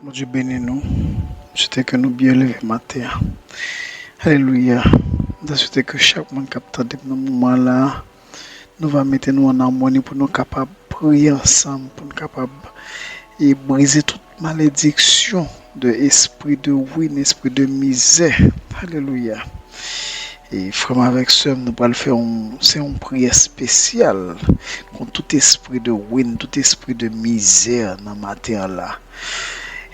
Mon Dieu bénis nous. C'était que nous bien lever matin. Alléluia. De souhaiter que chaque monde capte dans ce moment là, nous va mettre nous en harmonie pour nous capables de prier ensemble, pour nous capables de briser toute malédiction de esprit de ruine, esprit de misère. Alléluia. Et frère avec sœur, nous allons faire une prière spéciale contre tout esprit de ruine, tout esprit de misère dans le matin là.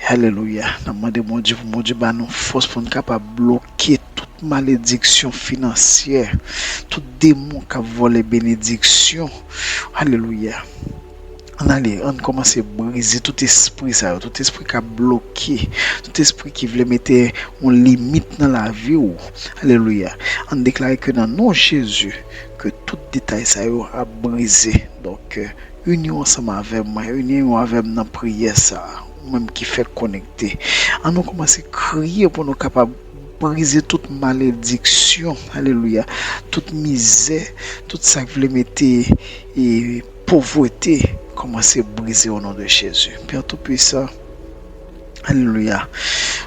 Alléluia. Nous demandons mon Dieu bah nous force pour nous capable de bloquer toute malédiction financière, tout démon qui a volé bénédiction. Alléluia. On commence à briser tout esprit qui a bloqué, tout esprit qui voulait mettre une limite dans la vie. Alléluia. On déclare que dans le nom de Jésus, que tout détail ça a brisé. Donc, union ensemble avec moi, union avec moi dans la prière ça, même qui fait connecter. On commence à crier pour nous capables briser toute malédiction. Alléluia. Toute misère, tout ça qui voulait mettre et pauvreté. Commencez à briser au nom de Jésus. Père Tout-Puissant. Alléluia.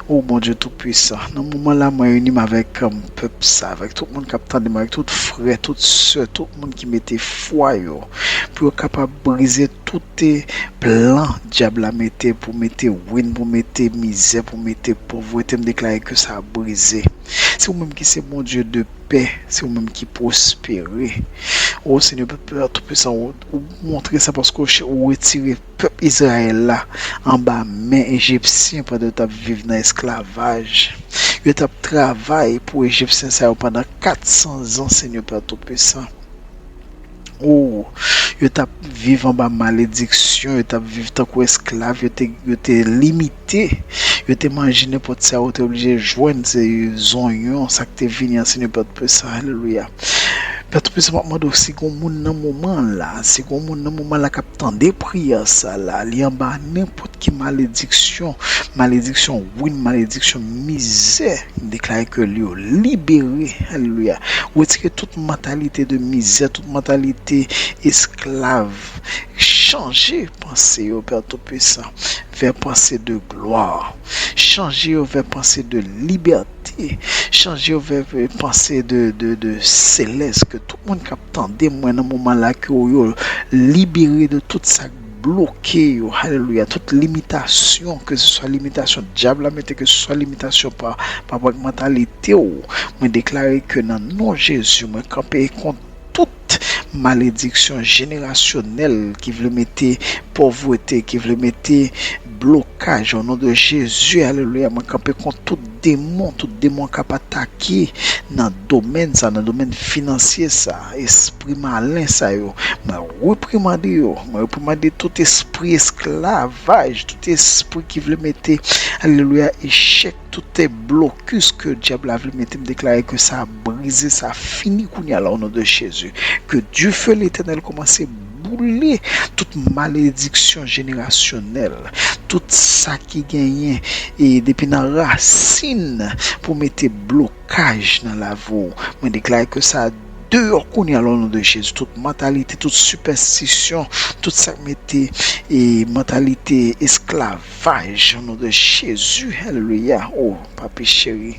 Oh mon Dieu Tout-Puissant. Dans ce moment-là, moi, je unis avec le peuple, ça, avec tout le monde qui attend, avec tout frère, tout soeur, tout le monde qui mettait foi, pour être capable de briser tous les plans diable a mettre pour mettre ruine, pour mettre misère, pour mettre pauvreté, me déclarer que ça a brisé. C'est vous-même qui c'est mon Dieu de paix, c'est vous-même qui prospère. Oh Seigneur, Père Tout-Puissant, montrer ça parce que vous retirez le peuple Israël là en bas, main égyptien pendant que vous vivez dans l'esclavage. Vous avez travaillé pour les Égyptiens pendant 400 ans, Seigneur, Père Tout-Puissant. Oh, vous avez vécu en bas malédiction, vous avez vécu tant qu'esclave, vous avez limité, vous avez mangé n'importe ça, vous avez obligé de joindre ces oignons, ça que vous venu, Seigneur, Père Tout-Puissant. Alléluia. Père Tout-Puissant, moi aussi si on dans moment là, si on dans moment là captant des prières ça là, li en bas n'importe qui malédiction, ruine, malédiction, misère, déclarer que lui libéré. Alléluia. Retirer toute mentalité de misère, toute mentalité esclave, changer pensée au Père Tout-Puissant vers pensée de gloire, changer vers pensée de liberté, changer vers pensée de céleste, que tout le monde capte des moi dans moment là que vous libéré de toute ça bloqué. Alléluia. Toute limitation, que ce soit limitation diable, mais que ce soit limitation par votre mentalité, moi déclarer que dans le nom de Jésus, moi camper contre toute malédiction générationnelle qui veut mettre pauvreté, qui veut mettre blocage au nom de Jésus. Alléluia. Moi camper contre tout démon qui a attaqué dans le domaine ça, dans le domaine financier ça, esprit malin ça yo. Moi reprimander tout esprit esclavage, tout esprit qui veut mettre alléluia échec, tout est blocus que le diable a voulu mettre, me déclarer que ça a brisé, ça a fini au nom de Jésus. Que Dieu feu l'Éternel commence à bouler toute malédiction générationnelle, tout ça qui gagne et depuis la racine pour mettre blocage dans la voie. Me déclare que ça dehors qu'on y a au nom de Jésus, toute mentalité, toute superstition, tout ça mettait et mentalité esclavage au nom de Jésus. Alléluia. Oh papi chéri,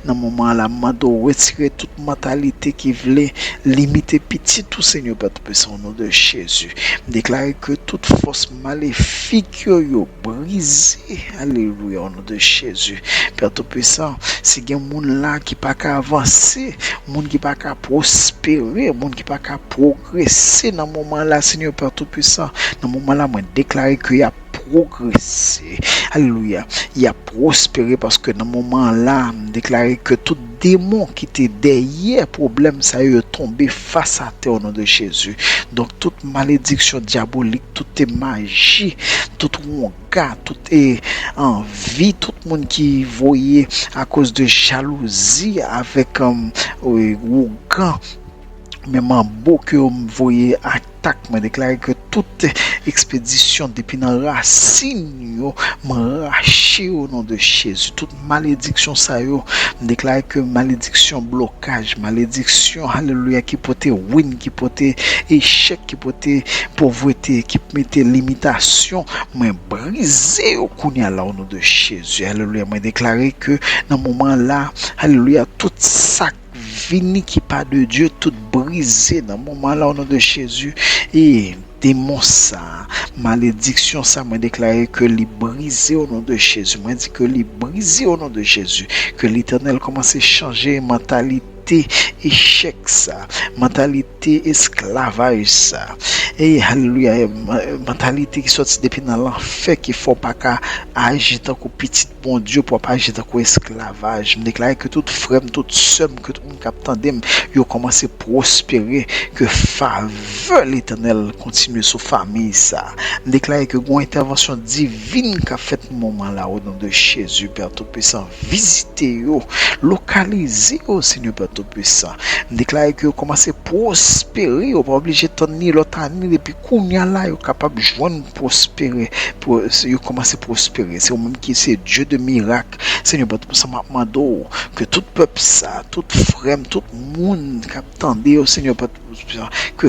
dans moment là mando retirer toute mentalité qui voulait limiter petit tout Seigneur Père Tout-Puissant au nom de Jésus. Déclarer que toute force maléfique yo brisé. Alléluia au nom de Jésus. Père Tout-Puissant, si il y a un monde là qui pas qu'à avancer, monde qui pas qu'à prospérer, monde qui pas qu'à progresser dans moment là Seigneur Père Tout-Puissant, dans moment là moi déclarer que y a progresser. Alléluia. Il a prospéré parce que dans le moment là, déclaré que tout démon qui était derrière problème, ça est tombé face à terre au nom de Jésus. Donc toute malédiction diabolique, toute magie, tout regard, tout est envie, tout le monde qui voyait à cause de jalousie avec regard, même en beau que vous voyez à attaque, moi déclarer que toute expédition depuis dans racine yo m'arracher au nom de Jésus. Toute malédiction ça yo, déclarer que malédiction blocage, malédiction alléluia qui portait win, qui portait échec, qui portait pauvreté, qui mettait limitation, moi briser au kounya là au nom de Jésus. Alléluia, moi déclarer que dans le moment là, alléluia, tout ça fini qui pas de Dieu, tout brisé dans le moment là au nom de Jésus. Et démon ça, malédiction ça, m'a déclaré que les brisé au nom de Jésus. Moi dit que les brisé au nom de Jésus, que l'Éternel commence à changer mentalité échec ça, mentalité esclavage ça, et alléluia, mentalité qui sortit depuis dans l'enfer qui faut pas qu'à agir tant que petit bon Dieu pour pas agir tant que esclavage. Me déclarer que toute frère, toute somme que tout le monde capte dem, yo commence à prospérer, que faveur l'Éternel continue sur famille ça. Me déclarer que une intervention divine qu'a fait moment là au nom de Jésus Père Tout-Puissant, visitez yo, localisez yo Seigneur Père Tout-Puissant. Déclarer que vous commencez à prospérer, vous pas obligé de tenir l'autre année, et puis kounya là, vous capable de joindre prospérer, vous commencez à prospérer. C'est vous-même qui c'est Dieu de miracle. Seigneur, ça m'a demandé que tout peuple ça, tout frère, tout monde qui attendait au Seigneur, que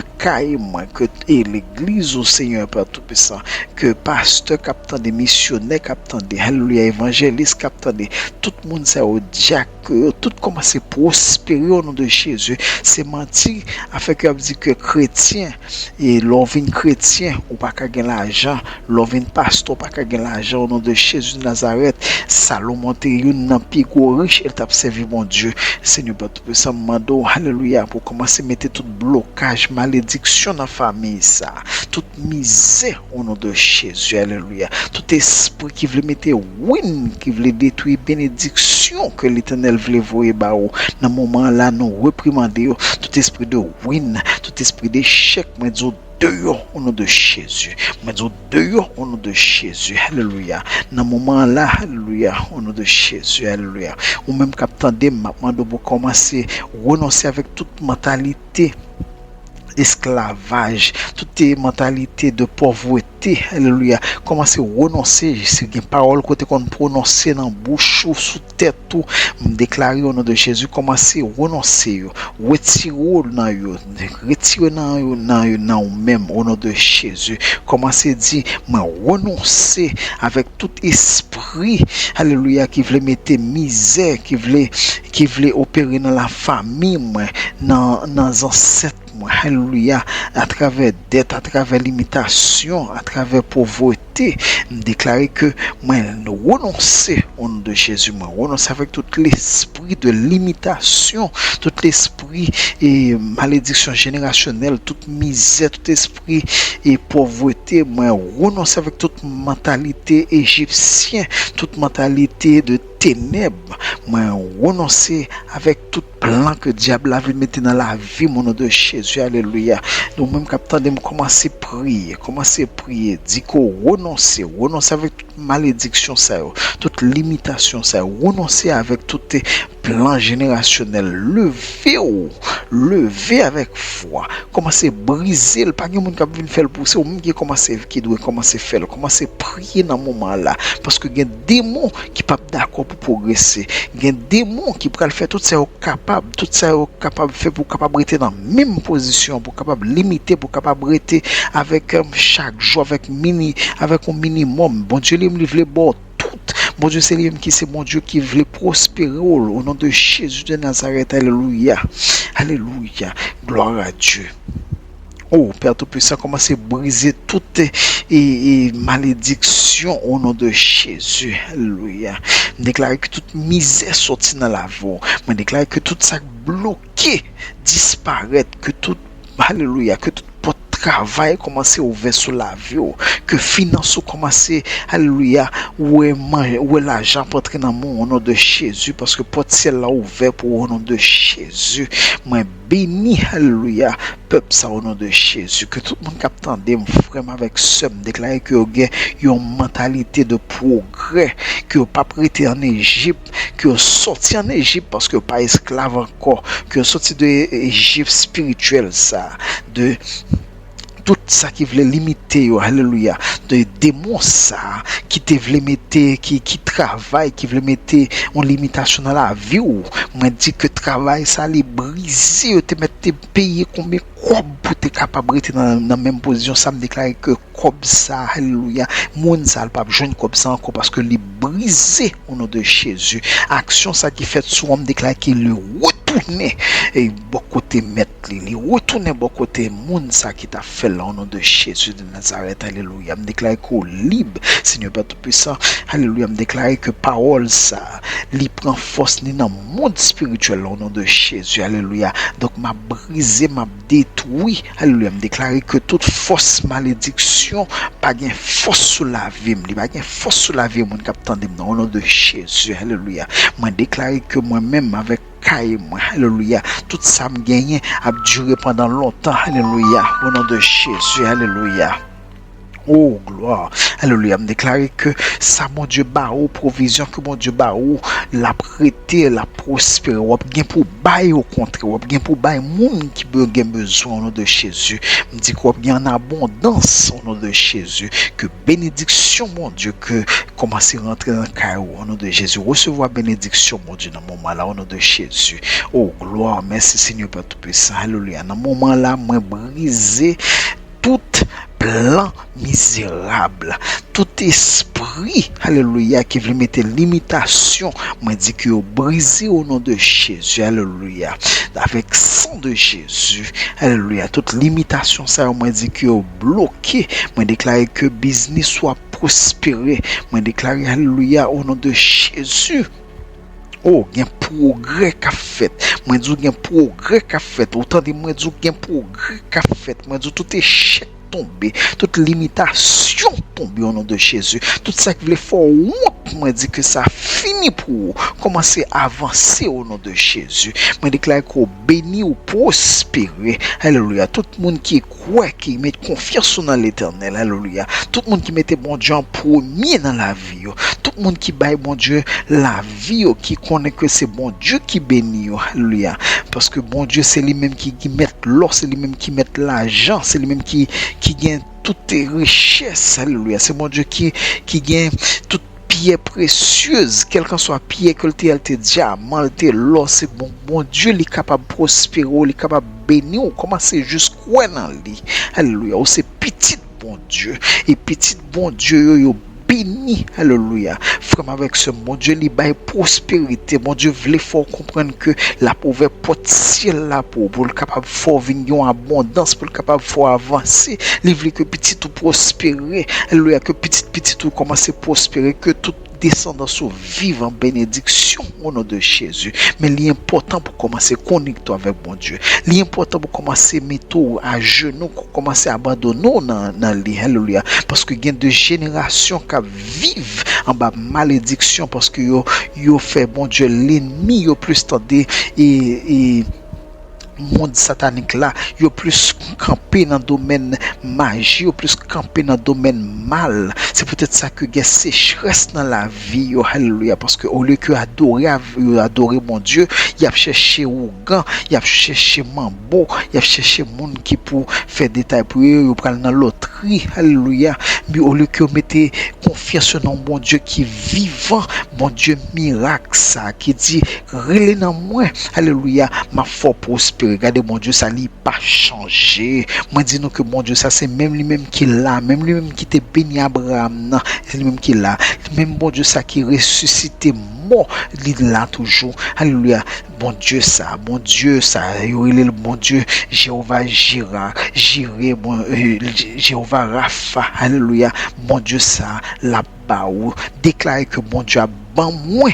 moi, que l'église au Seigneur, Père Tout-Puissant, que pasteur qui attendait, missionnaire qui attendait, alléluia, évangéliste qui attendait, tout le monde ça au diacre, tout commence à prospérer au nom de Jésus. C'est menti afin que dit que chrétien et l'orvin chrétien ou pas qu'à gagner l'argent, l'orvin pasteur pas qu'à gagner l'argent au nom de Jésus de Nazareth. Salomon te une nan pigo riche, elle t'a servi mon Dieu. Seigneur Père Tout-Puissant, mando alléluia pour commencer à mettre tout blocage, malédiction dans la famille ça, toute misère au nom de Jésus, alléluia. Tout esprit qui veut mettre win, qui veut détruire bénédiction que l'Éternel voulait voir bao. Dans ce moment là, nous reprimandons tout esprit de win, tout esprit d'échec, mais dehors au nom de Jésus. Mais dehors au nom de Jésus. Alléluia. Dans ce moment là, alléluia, au nom de Jésus. Alléluia. Ou même captant des maintenant de commencer à renoncer avec toute mentalité esclavage, toute mentalité de pauvreté, alléluia, commencez à renoncer, c'est une parole côté qu'on prononce dans bouche ou sous tête tout, déclarer au nom de Jésus, commencez à renoncer, retirer dans yo, retirer dans même au nom de Jésus, commencez à dire, moi renoncer avec tout esprit, alléluia, qui voulait mettre misère, qui voulait opérer dans la famille, moi, dans ancêtres, alléluia, à travers dette, à travers limitation, à travers pauvreté, déclarer que moi nous renoncer au nom de Jésus, moi renoncer avec tout l'esprit de limitation, tout l'esprit et malédiction générationnelle, toute misère, tout esprit et pauvreté, moi renoncer avec toute mentalité égyptienne, toute mentalité de ténèbres, moi renoncer avec tout plan que diable a vu mettre dans la vie mon nom de Jésus, alléluia. Nous même captant de commencer à prier, dit qu'on renoncer avec toute malédiction ça, toute limitation ça, renoncer avec tout plan générationnel, lever avec foi, commencer à briser, pas de monde qui vient faire pour c'est au même qui doit commencer à faire, commencer à prier dans ce moment là, parce que il y a des démons qui pas d'accord pour progresser, il y a des démons qui peuvent faire tout ça capable de faire pour capable rester dans la même position, pour capable limiter, pour capable rester avec chaque jour avec un minimum. Bon Dieu lui veut bon tout. Bon Dieu c'est lui qui c'est bon Dieu qui veut prospérer au nom de Jésus de Nazareth. Alléluia. Alléluia. Gloire à Dieu. Oh, Père Tout-Puissant, commencez à briser toute malédiction au nom de Jésus. Alléluia. Déclarer que toute misère sortit dans la voie. Mais déclarer que tout ça bloqué disparaît. Que tout, alléluia, que tout travail commencer à ouvrir sur la vie, que finance commencer, alléluia, où est l'argent pour entrer dans mon nom de Jésus, parce que porte ciel là ouvert pour au nom de Jésus. Moi béni, alléluia, peuple ça au nom de Jésus, que tout le monde capte mon frère avec somme, déclarer que vous avez une mentalité de progrès, que vous pas prêté en Égypte, que vous sorti en Égypte parce que vous pas esclave encore, que vous sorti de Égypte spirituelle ça, tout ça qui voulait limiter, alléluia, de démons ça, qui te voulait mettre, qui travaille, qui voulait mettre une limitation dans la vie, moi dit que travail ça les briser, te mettre payer combien pour te capable de dans la même position, ça me déclare que comme ça, alléluia, moun ça pas jeune comme ça encore parce que les briser au nom de Jésus. Action ça qui fait sur homme déclare qu'il le retourner et bon côté mettre les retourner bon côté moun ça qui t'a fait là au nom de Jésus de Nazareth, alléluia. Me déclare qu'on libre, Seigneur Père tout-puissant, alléluia. Me déclare que parole ça li prend force ni dans le monde spirituel au nom de Jésus, alléluia. Donc m'a brisé, m'a détruit, alléluia. Me déclare que toute fausse malédiction pas gain force sur la vie, pas gain force sur la vie mon capitaine au nom de Jésus, alléluia. Moi déclare que moi-même avec moi, alléluia, tout ça me gagne a duré pendant longtemps, alléluia, au nom de Jésus, alléluia. Oh gloire, alléluia. Me déclarer que ça mon Dieu ba ou provision que mon Dieu ba ou la prêter, la prospérer, ou bien pour bail au contraire, ou bien pour bail monde qui a besoin au nom de Jésus. Me dit qu'on bien en abondance au nom de Jésus, que bénédiction mon Dieu que commencer à rentrer dans le caillou au nom de Jésus, recevoir bénédiction mon Dieu dans ce moment là au nom de Jésus. Oh gloire, merci Seigneur Père tout-puissant, alléluia. Dans ce moment là, moi briser tout plan misérable, tout esprit, alléluia, qui veut mettre limitation, moi dis que brisé au nom de Jésus, alléluia, avec sang de Jésus, alléluia, toute limitation, ça, moi dis que bloqué, moi déclare que business soit prospéré, moi déclare, alléluia, au nom de Jésus. Oh, il y a un progrès qu'a fait. Moi, je dis qu'il y a un progrès qu'a fait. Autant de moi, je dis qu'il y a un progrès qu'a fait. Moi, je dis tout échec tombé, toute limitation tombée au nom de Jésus. Tout ça qui voulait faire honte, moi, je dis que ça finit pour commencer à avancer au nom de Jésus. Moi, je déclare qu'on bénit ou prospérer. Alléluia. Tout le monde qui croit, qui met confiance dans l'éternel. Alléluia. Tout le monde qui mettait bon Dieu en premier dans la vie. Tout le monde qui baille bon Dieu la vie, qui connaît que c'est bon Dieu qui bénit. Alléluia. Parce que bon Dieu, c'est lui-même qui met l'or, c'est lui-même qui met l'argent, c'est lui-même qui gagne toutes les richesses. Alléluia. C'est bon Dieu qui gagne toute pierre précieuse, quel que soit pierre, que le diamant, le l'or, c'est bon Dieu, il est capable de prospérer, il est capable de bénir, comment c'est juste quoi dans lui. Alléluia. Ou c'est petit bon Dieu, et petit bon Dieu, yo béni, alléluia. Frère, avec ce mon Dieu, il baille prospérité. Mon Dieu voulait faut comprendre que la pauvre porte ciel là pour le capable fort venir en abondance, pour le capable fort avancer. Il voulait que petit tout prospérer, alléluia, que petit tout commencer à prospérer, que tout descendance vive en bénédiction au nom de Jésus. Mais l'important pour commencer à connecter avec mon Dieu, l'important pour commencer à mettre à genoux, pour commencer à abandonner dans les alléluia, parce que il y a de générations qui vivent en bas malédiction parce que yo fait bon Dieu l'ennemi yo plus tendé et monde satanique là, yo plus campé dans domaine magie, yo plus campé dans domaine mal. C'est peut-être ça que y a sécheresse dans la vie, yo, alléluia, parce que au lieu que adorer mon Dieu, il a cherché ougan, il a cherché mambo, il a cherché monde qui pour faire des détails pour eux, yo prendre dans loterie, alléluia. Mais au lieu que mettez confiance dans bon Dieu qui est vivant, bon Dieu miracle ça qui dit relais dans moi, alléluia, ma foi prospère. Regardez mon Dieu, ça n'a pas changé. Moi dis nous que mon Dieu, ça c'est même lui-même qui l'a, même lui-même qui était béni Abraham, c'est lui-même qui l'a. Même bon Dieu, ça qui ressuscité mort, il l'a toujours. Alléluia. Bon Dieu, ça, il est le bon Dieu, Jéhovah Jireh, bon Jéhovah Rapha. Alléluia. Bon Dieu, ça, là-bas, déclarer que bon Dieu a ban moins.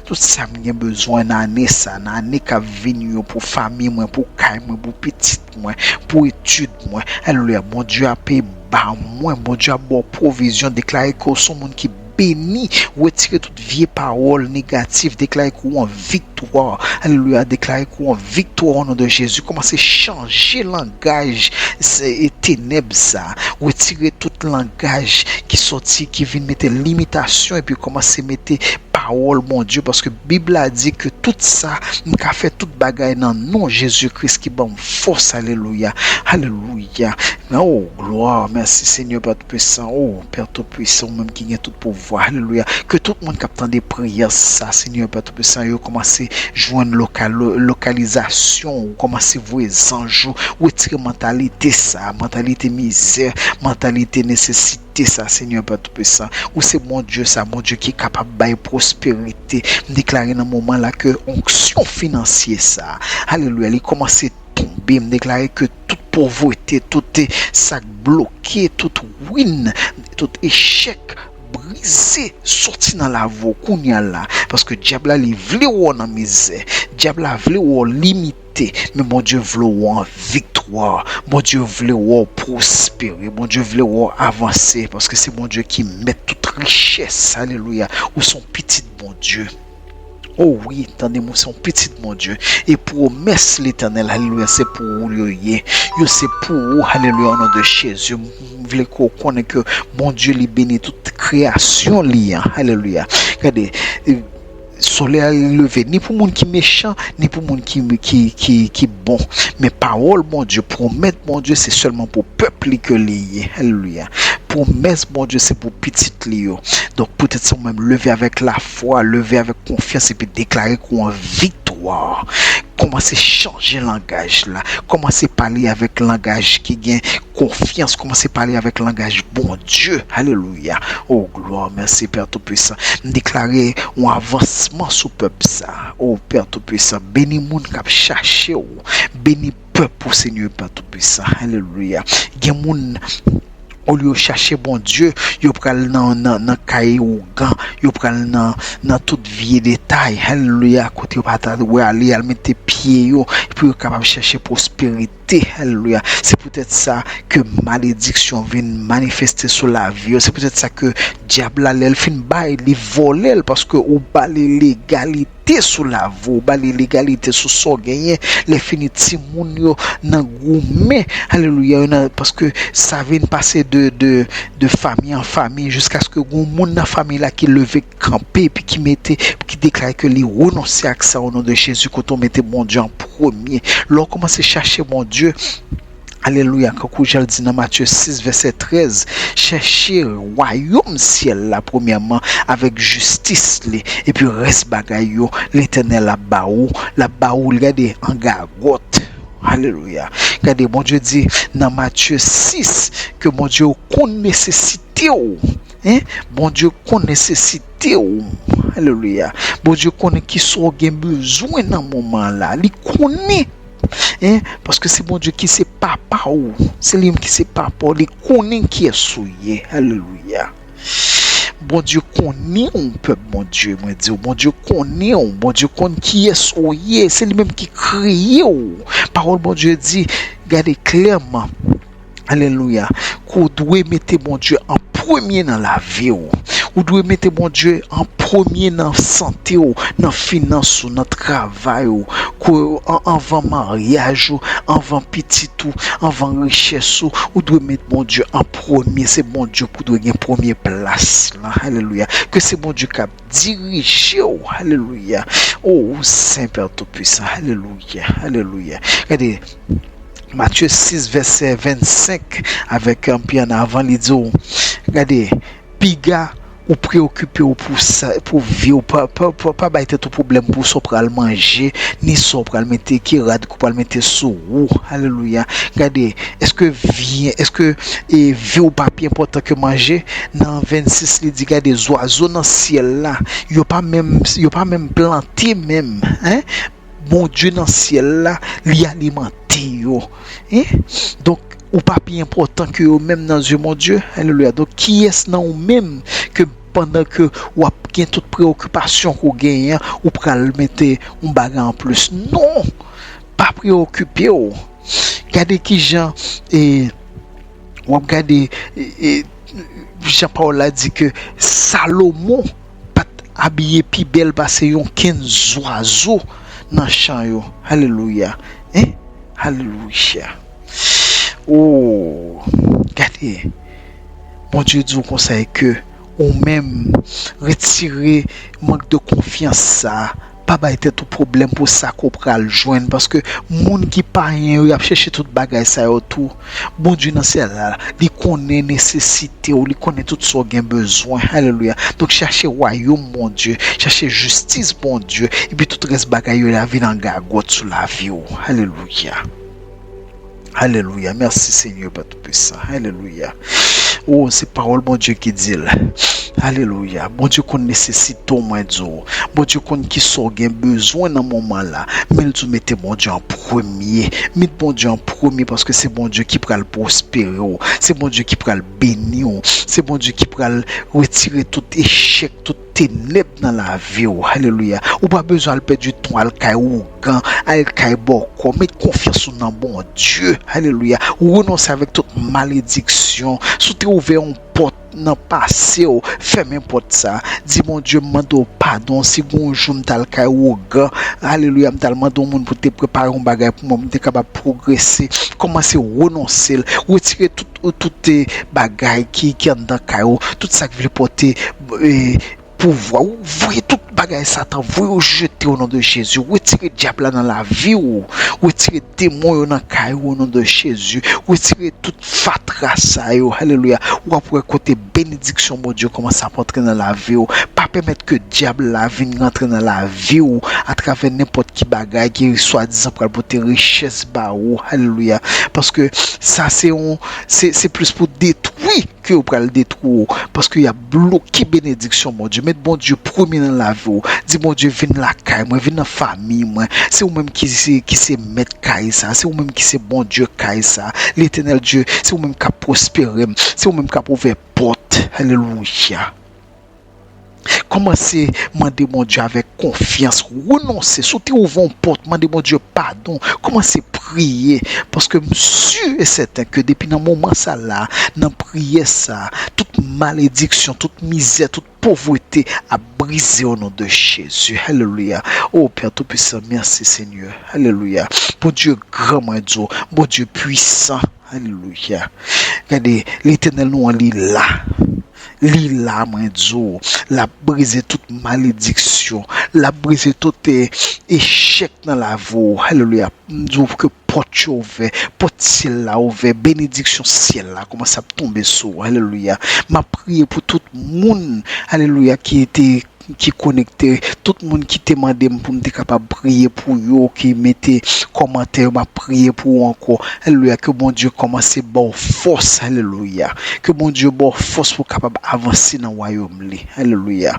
Tout ça j'ai besoin dans l'année ça, dans l'année qui venir pour famille moi, pour caille moi, pour petite moi, pour étude moi. Alléluia, bon Dieu a payé bas moi, bon Dieu a bon provision, déclarer que son monde qui béni, retirer toute vieille parole négative, déclarer qu'on en victoire. Alléluia, déclarer qu'on en victoire au nom de Jésus. Commencez à changer le langage, c'est ténèbres ça. Retirer tout langage qui sortit, qui vient mettre limitation et puis commencer à mettre parole, mon Dieu, parce que Bible a dit que tout ça, qu'a fait toute bagaille dans nom Jésus-Christ qui bon force, alléluia, alléluia. Oh, gloire, merci Seigneur Père Tout-Puissant, oh, Père Tout-Puissant, même qui a tout pouvoir, alléluia. Que tout le monde capte des prières, ça, Seigneur Père Tout-Puissant, il a commencé à jouer une localisation, commencer à voir les anges, retirer mentalité, ça, mentalité misère, mentalité nécessité, ça, Seigneur Père Tout-Puissant. Ou c'est mon Dieu, ça, mon Dieu qui est capable de prospérité, déclarer dans un moment là que onction financière, ça, alléluia, il commence à tomber, me déclarer que toute pauvreté, tout est sac bloqué, tout ruine, tout échec brisé, sorti dans la voie qu'on y a là, parce que diable a voulu ou en misère, diable a voulu ou limité, mais mon Dieu voulait ou en victoire, mon Dieu voulait ou prospérer, mon Dieu voulait ou avancer, parce que c'est mon Dieu qui met toute richesse, alléluia, ou son petit bon Dieu. Oh oui, attendez-moi, son petit mon Dieu. Et promesse l'éternel, alléluia, c'est pour vous, c'est pour vous, alléluia, au nom de Jésus. Vous voulez qu'on connaisse que mon Dieu lui bénit toute création liée, alléluia. Regardez, soleil levé, ni pour monde qui méchant, ni pour monde qui bon. Mais parole, mon Dieu, promettre, mon Dieu, c'est seulement pour peuple que lié. Alléluia. Promesse, mon Dieu, c'est pour petit Léo. Donc peut-être ça même lever avec la foi, lever avec confiance et puis déclarer qu'on a victoire. Commencez à changer le langage là. Commencez à parler avec le langage qui gagne confiance. Commencez à parler avec le langage bon Dieu. Alléluia. Oh gloire, merci Père Tout-Puissant. Déclarer un avancement sous peuple ça. Oh Père Tout-Puissant, bénis moun k'ap chercher ou. Bénis peuple Seigneur Père Tout-Puissant. Alléluia. Gen moun au lieu de chercher bon Dieu, yo pral dans cahier ou gant, yo pral dans toute vie détail. Alléluia, côté pas aller al mettre pied yo, puis capable chercher prospérité. Alléluia. C'est peut-être ça que malédiction vient manifester sur la vie. C'est peut-être ça que diable elle fin bail, li voler parce que ou pas l'égalité sous la voie, ba l'égalité sous so gagné, les fini ti moun yo nan goumé. Alléluia, parce que ça vient passer de famille en famille jusqu'à ce que gon moun dans famille là qui levé camper puis qui déclare que les renoncer à ça au nom de Jésus quand on mettait mon Dieu en premier. Là commence à chercher mon Dieu. Alléluia, quand je le dis dans Matthieu 6, verset 13, cherchez le royaume ciel là, premièrement, avec justice, et puis reste bagaille, l'éternel la baou, regardez, en gargote. Alléluia. Regardez, mon Dieu dit dans Matthieu 6 que mon Dieu qu'on nécessité. Hein? Bon Dieu qu'on nécessité. Alléluia. Bon Dieu connaît qui sont besoin dans ce moment là. Il connaît. Hein? Parce que c'est mon Dieu qui sait papa ou c'est lui qui sait papa, il connaît qui est souillé. Alléluia. Bon Dieu connaît un peuple, mon Dieu, moi dis, bon Dieu connaît, bon Dieu connaît qui est souillé, c'est lui même qui crée. Parole bon Dieu dit, regardez clairement. Alléluia. Qu'on doit mettre mon Dieu en premier dans la vie. Ou doit mettre mon Dieu en premier dans la santé, dans la finance, dans le travail, avant mariage, avant petit, avant richesse. Ou doit mettre mon Dieu en premier. C'est mon Dieu qui doit gagner première place. Là. Alléluia. Que c'est mon Dieu qui a dirigé. Alléluia. Oh, Saint-Père Tout-Puissant. Alléluia. Alléluia. Regardez. Matthieu 6, verset 25, avec un pied en avant, il dit, regardez, piga ou préoccupé pour ça, pour vivre, pas bailler tout problème pour ça pour le manger, ni ça pour le mettre qui rade, pour le mettre sous ou, alléluia. Regardez, est-ce que vie ou pas plus important que manger? Dans 26, il dit, regardez, des oiseaux dans le ciel là, il n'y a pas même planté même, hein? Bon Dieu dans le ciel là, lui alimenter yo. Hein? Donc, ou pas plus important que eux même dans Dieu, mon Dieu. Alléluia. Donc, qui est-ce dans nous-mêmes que pendant que ou a gain toute préoccupation qu'on gagne, ou pral mettre un bagarre en plus? Non, pas préoccupé. Regardez qui Jean et ou regardez Jean-Paul a dit que Salomon pas habillé plus belle parce que 15 oiseaux dans champ yo. Alléluia. Hein? Alléluia. Oh, regardez. Mon Dieu dit au conseil que ou même retirer manque de confiance ça. Pas était tout problème pour ça qu'on pral joindre parce que monde qui pas rien il a cherché toute bagaille ça autour bon Dieu dans c'est là il connaît nécessité ou il connaît tout ce qu'on a besoin alléluia donc chercher royaume mon Dieu chercher justice mon Dieu et puis tout reste bagaille la vie dans gagote sur la vie alléluia alléluia merci Seigneur pour tout ça alléluia oh c'est parole bon Dieu qui dit là. Alléluia. Bon Dieu qu'on nécessite au moins Dieu. Bon Dieu qu'on qui soit besoin dans moment là. Mais tu mettez bon Dieu en premier. Mettez bon Dieu en premier parce que c'est bon Dieu qui pourra le prospérer. C'est bon Dieu qui pourra le bénir. C'est bon Dieu qui pourra retirer tout échec, tout ténèbres dans la vie. Alléluia. Ou pas besoin de perdre du temps à l'caïou gan, à l'caïbo. Mettez confiance dans bon Dieu. Alléluia. Ou renoncer avec toute malédiction. Soutez ouvert un porte dans passé fermez porte ça dis mon Dieu mando pardon si bon jour m'tal kay ou gan alléluia m'tal mando monde pour te préparer un bagage pour moi m'être capable progresser commencer renoncer retirer tout bagage qui en dans kay tout ça qui veut porter pouvoir ouvrir toute bagaille Satan vous jeter au nom de Jésus retirer diable dans la vie ou retirer démon dans caille au nom de Jésus retirer toute fatra ça alléluia ou après côté bénédiction mon Dieu commence à entrer dans la vie ou pas permettre que diable la vienne rentrer dans la vie ou à travers n'importe qui bagaille qui soit disant pour porter richesse ba ou alléluia parce que ça c'est plus pour détruire que pour le détruire parce qu'il y a bloqué bénédiction mon Dieu mettre bon Dieu premier dans la vie dis mon Dieu viens la caille moi viens dans famille moi c'est ou même qui c'est mettre caille ça c'est ou même qui c'est bon Dieu caille ça l'éternel Dieu c'est ou même qui a prospéré c'est ou même qui a ouvert porte alléluia commencez demander mon Dieu avec confiance renoncer sauter ouvrir une porte demander mon Dieu pardon commencez prier parce que monsieur est certain que depuis dans moment ça là dans prière ça toute malédiction toute misère toute pauvreté a brisé au nom de Jésus alléluia oh Père tout puissant merci Seigneur alléluia bon Dieu grand mon Dieu bon Dieu puissant alléluia regardez l'éternel nous en lit là Lila mon Dieu, la briser toute malédiction, la briser tout échec dans la vie. Alléluia. Dieu que porte ouvert, porte ciel là ouvert, bénédiction ciel là commence à tomber sur. Alléluia. M'a prié pour tout le monde. Alléluia qui connecté tout le monde qui te demandé pour me capable prier pour eux qui mettait commentaire m'a prié pour encore alléluia que bon Dieu commence bon force alléluia que bon Dieu bon force pour capable avancer dans royaume li alléluia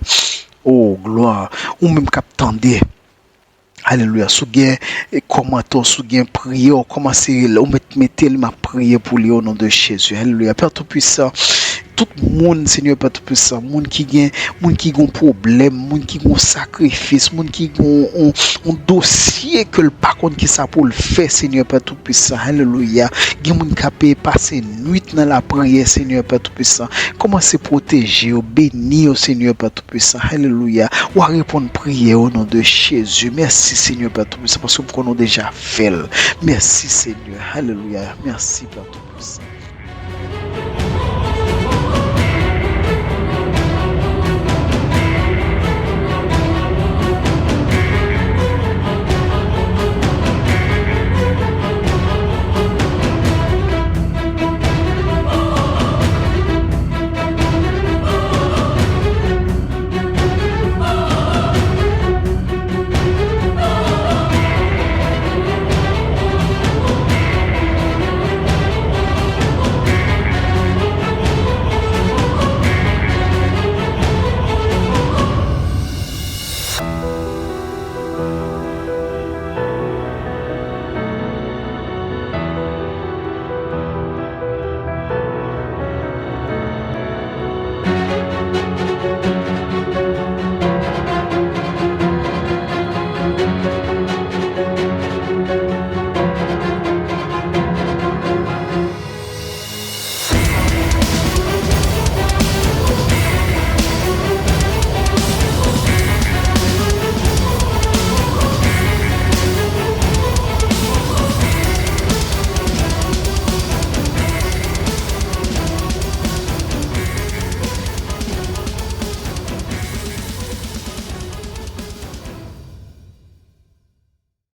oh gloire ou même cap tendez alléluia sous gain commentaire sous gain prière commencer ou mettre m'a prier pour lui au nom de Jésus alléluia Père tout puissant tout le monde Seigneur Père tout puissant monde qui ont problème monde qui ont sacrifice monde qui ont un dossier que le par contre qui ça pour le faire Seigneur Père tout puissant alléluia qui monde qui passer nuit dans la prière Seigneur Père tout puissant commencez protéger bénir Seigneur Père tout puissant alléluia ou répondre prière au nom de Jésus merci Seigneur Père tout puissant parce que nous avons déjà fait merci Seigneur alléluia merci Père tout puissant